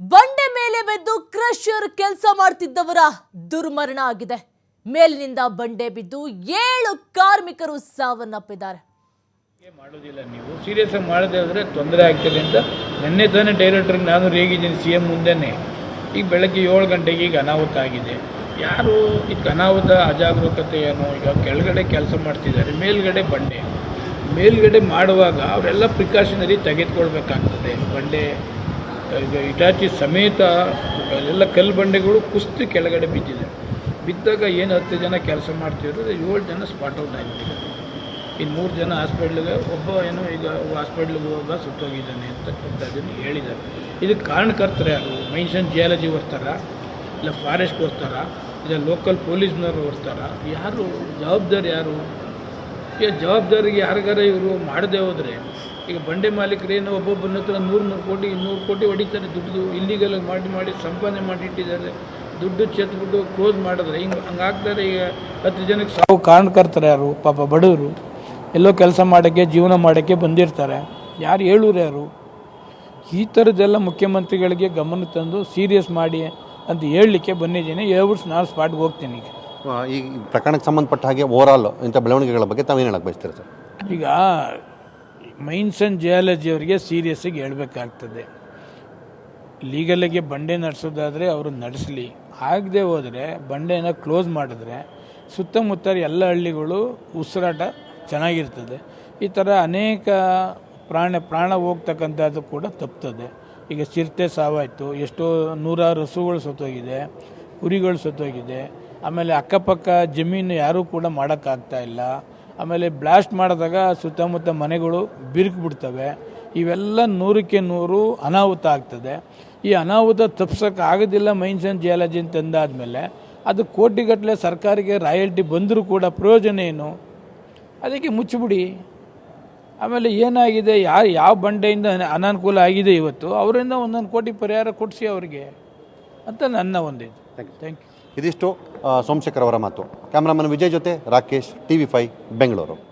ಬಂಡೆ ಮೇಲೆ ಬಿದ್ದು ಕ್ರಷರ್ ಕೆಲಸ ಮಾಡ್ತಿದ್ದವರ ದುರ್ಮರಣ ಆಗಿದೆ. ಮೇಲಿನಿಂದ ಬಂಡೆ ಬಿದ್ದು 7 ಕಾರ್ಮಿಕರು ಸಾವನ್ನಪ್ಪಿದ್ದಾರೆ. ಮಾಡೋದಿಲ್ಲ, ನೀವು ಸೀರಿಯಸ್ ಆಗಿ ಮಾಡದೇ ಹೋದರೆ ತೊಂದರೆ ಆಗ್ತದೆ ಅಂತ ನಿನ್ನೆ ತಾನೇ ಡೈರೆಕ್ಟರ್ಗೆ ನಾನು ರೇಗಿದ್ದೀನಿ CM ಮುಂದೆನೇ. ಈಗ ಬೆಳಗ್ಗೆ 7 ಗಂಟೆಗೆ ಈಗ ಅನಾಹುತ ಆಗಿದೆ. ಯಾರು ಇದಕ್ಕೆ ಅನಾಹುತ ಅಜಾಗರೂಕತೆ ಏನೋ, ಈಗ ಕೆಳಗಡೆ ಕೆಲಸ ಮಾಡ್ತಿದ್ದಾರೆ, ಮೇಲ್ಗಡೆ ಮಾಡುವಾಗ ಅವರೆಲ್ಲ ಪ್ರಿಕಾಷನರಿ ತೆಗೆದುಕೊಳ್ಬೇಕಾಗ್ತದೆ. ಬಂಡೆ ಈಗ ಇಟಾಚಿ ಸಮೇತ ಎಲ್ಲ ಕಲ್ಲು ಬಂಡೆಗಳು ಕುಸ್ತು ಕೆಳಗಡೆ ಬಿದ್ದಾಗ ಏನು 10 ಜನ ಕೆಲಸ ಮಾಡ್ತಿದ್ರು, 7 ಜನ ಸ್ಪಾಟ್ ಔಟ್ ಆಗಿಬಿಟ್ಟಿದ್ದಾರೆ. ಇನ್ನು 3 ಜನ ಹಾಸ್ಪಿಟ್ಲಿಗೆ, ಒಬ್ಬ ಏನೋ ಈಗ ಹಾಸ್ಪಿಟ್ಲಿಗೆ ಹೋಗ ಸುಟ್ಟೋಗಿದ್ದಾನೆ ಅಂತ ಇದನ್ನು ಹೇಳಿದ್ದಾರೆ. ಇದಕ್ಕೆ ಕಾರಣಕರ್ತರು ಯಾರು? ಮೈನ್ಸನ್ ಜಿಯಾಲಜಿ ಬರ್ತಾರ, ಇಲ್ಲ ಫಾರೆಸ್ಟ್ ಬರ್ತಾರ, ಇಲ್ಲ ಲೋಕಲ್ ಪೊಲೀಸ್ನವ್ರು ಬರ್ತಾರ? ಯಾರು ಜವಾಬ್ದಾರಿ? ಯಾರು ಈಗ ಜವಾಬ್ದಾರಿಗೆ ಯಾರಿಗಾರ ಇವರು ಮಾಡದೆ ಹೋದರೆ, ಈಗ ಬಂಡೆ ಮಾಲೀಕರೇನು ಒಬ್ಬೊಬ್ಬನ ಹತ್ರ 100 ಕೋಟಿ 200 ಕೋಟಿ ಹೊಡಿತಾರೆ. ದುಡ್ಡು ಇಲ್ಲಿಗೆಲ್ಲ ಮಾಡಿ ಸಂಪಾದನೆ ಮಾಡಿಟ್ಟಿದ್ದಾರೆ. ದುಡ್ಡು ಚೆತ್ಬಿಟ್ಟು ಕ್ಲೋಸ್ ಮಾಡಿದ್ರೆ ಹಂಗಾಗ್ತಾರೆ. ಈಗ 10 ಜನಕ್ಕೆ ಸಾವು ಕಾರಣಕರ್ತಾರೆ ಯಾರು? ಪಾಪ ಬಡವರು ಎಲ್ಲೋ ಕೆಲಸ ಮಾಡೋಕ್ಕೆ, ಜೀವನ ಮಾಡೋಕ್ಕೆ ಬಂದಿರ್ತಾರೆ. ಯಾರು ಹೇಳೋರು ಯಾರು? ಈ ಥರದ್ದೆಲ್ಲ ಮುಖ್ಯಮಂತ್ರಿಗಳಿಗೆ ಗಮನ ತಂದು ಸೀರಿಯಸ್ ಮಾಡಿ ಅಂತ ಹೇಳಲಿಕ್ಕೆ ಬಂದಿದ್ದೀನಿ. ಹೇಳ್ಬಿಟ್ಟು ನಾನು ಸ್ಪಾಟ್ಗೆ ಹೋಗ್ತೀನಿ. ಈ ಪ್ರಕರಣಕ್ಕೆ ಸಂಬಂಧಪಟ್ಟ ಹಾಗೆ ಓವರಾಲ್ ಇಂಥ ಬೆಳವಣಿಗೆಗಳ ಬಗ್ಗೆ ತಾವೇನು ಹೇಳಕ್ಕೆ ಬಯಸ್ತೀರಾ ಸರ್? ಈಗ ಮೈನ್ಸನ್ ಜಿಯಾಲಜಿ ಅವರಿಗೆ ಸೀರಿಯಸ್ಸಾಗಿ ಹೇಳಬೇಕಾಗ್ತದೆ. ಲೀಗಲಿಗೆ ಬಂಡೆ ನಡೆಸೋದಾದರೆ ಅವರು ನಡೆಸಲಿ. ಆಗದೆ ಹೋದರೆ ಬಂಡೆನ ಕ್ಲೋಸ್ ಮಾಡಿದ್ರೆ ಸುತ್ತಮುತ್ತ ಎಲ್ಲ ಹಳ್ಳಿಗಳು ಉಸಿರಾಟ ಚೆನ್ನಾಗಿರ್ತದೆ. ಈ ಥರ ಅನೇಕ ಪ್ರಾಣ ಹೋಗ್ತಕ್ಕಂಥದ್ದು ಕೂಡ ತಪ್ತದೆ. ಈಗ ಚಿರತೆ ಸಾವಾಯಿತು, ಎಷ್ಟೋ 100 ಹಸುಗಳು ಸತ್ತೋಗಿದೆ, ಕುರಿಗಳು ಸತ್ತೋಗಿದೆ. ಆಮೇಲೆ ಅಕ್ಕಪಕ್ಕ ಜಮೀನು ಯಾರೂ ಕೂಡ ಮಾಡೋಕ್ಕಾಗ್ತಾ ಇಲ್ಲ. ಆಮೇಲೆ ಬ್ಲಾಸ್ಟ್ ಮಾಡಿದಾಗ ಸುತ್ತಮುತ್ತ ಮನೆಗಳು ಬಿರುಕು. ಇವೆಲ್ಲ 100ಕ್ಕೆ 100 ಅನಾಹುತ ಆಗ್ತದೆ. ಈ ಅನಾಹುತ ತಪ್ಸೋಕ್ಕೆ ಆಗೋದಿಲ್ಲ ಮೈನ್ಸನ್ ಜಿಯಾಲಜಿ ಅಂತಂದಾದಮೇಲೆ ಅದು ಕೋಟಿಗಟ್ಟಲೆ ಸರ್ಕಾರಿಗೆ ರಾಯಲ್ಟಿ ಬಂದರೂ ಕೂಡ ಪ್ರಯೋಜನ ಏನು? ಅದಕ್ಕೆ ಮುಚ್ಚಿಬಿಡಿ. ಆಮೇಲೆ ಏನಾಗಿದೆ, ಯಾವ ಬಂಡೆಯಿಂದ ಅನಾನುಕೂಲ ಆಗಿದೆ ಇವತ್ತು, ಅವರಿಂದ 1 ಕೋಟಿ ಪರಿಹಾರ ಕೊಡಿಸಿ ಅವರಿಗೆ ಅಂತ ನನ್ನ ಒಂದಿದು. Thank you. ಇದಿಷ್ಟು ಸೋಮಶೇಖರ್ ಅವರ ಮಾತು. ಕ್ಯಾಮ್ರಾಮನ್ ವಿಜಯ್ ಜೊತೆ ರಾಕೇಶ್, TV5 ಬೆಂಗಳೂರು.